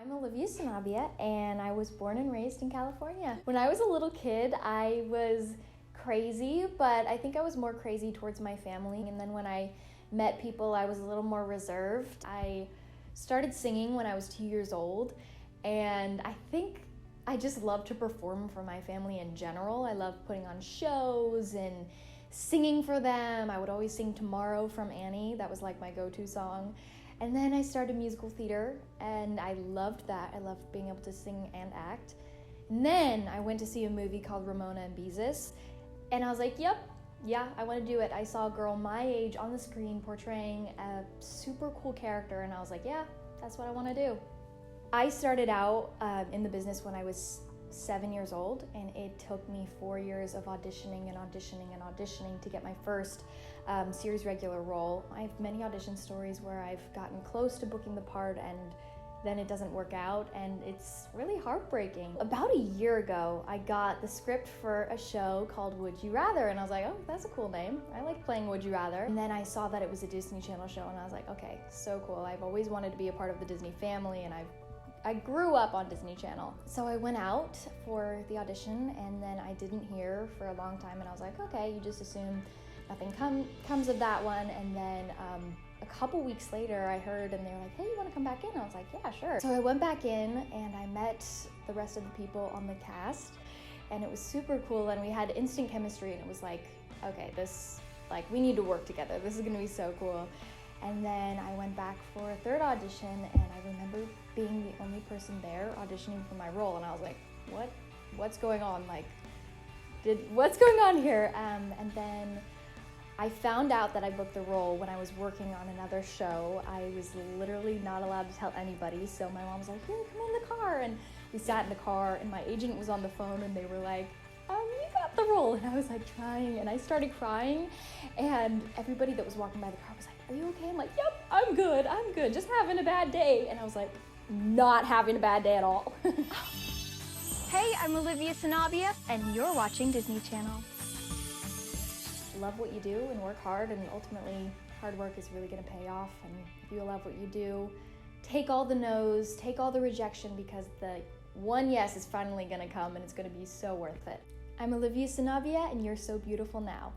I'm Olivia Sanabia, and I was born and raised in California. When I was a little kid, I was crazy, but I think I was more crazy towards my family. And then when I met people, I was a little more reserved. I started singing when I was 2 years old, and I think I just love to perform for my family in general. I love putting on shows and singing for them. I would always sing Tomorrow from Annie. That was like my go-to song. And then I started musical theater, and I loved that. I loved being able to sing and act. And then I went to see a movie called Ramona and Beezus, and I was like, yep, yeah, I want to do it. I saw a girl my age on the screen portraying a super cool character, and I was like, yeah, that's what I want to do. I started out in the business when I was 7 years old, and it took me 4 years of auditioning and auditioning and auditioning to get my first series regular role. I have many audition stories where I've gotten close to booking the part and then it doesn't work out, and it's really heartbreaking. About a year ago, I got the script for a show called Would You Rather, and I was like, oh, that's a cool name. I like playing Would You Rather. And then I saw that it was a Disney Channel show, and I was like, okay, so cool. I've always wanted to be a part of the Disney family, and I grew up on Disney Channel. So I went out for the audition, and then I didn't hear for a long time, and I was like, okay, you just assume nothing comes of that one. And then a couple weeks later I heard, and they were like, hey, you want to come back in? I was like, yeah, sure. So I went back in and I met the rest of the people on the cast, and it was super cool, and we had instant chemistry, and it was like, okay, we need to work together. This is gonna be so cool. And then I went back for a third audition, and I remember being the only person there auditioning for my role, and I was like, what's going on? What's going on here? And then I found out that I booked the role when I was working on another show. I was literally not allowed to tell anybody, so my mom was like, here, come in the car. And we sat in the car, and my agent was on the phone, and they were like, you got the role. And I was like trying, and I started crying, and everybody that was walking by the car was like, are you okay? I'm like, yep, I'm good, just having a bad day. And I was like, not having a bad day at all. Hey, I'm Olivia Sanabia, and you're watching Disney Channel. Love what you do and work hard, and ultimately hard work is really gonna pay off. And if you love what you do, take all the no's, take all the rejection, because the one yes is finally gonna come, and it's gonna be so worth it. I'm Olivia Sanabia, and you're so beautiful now.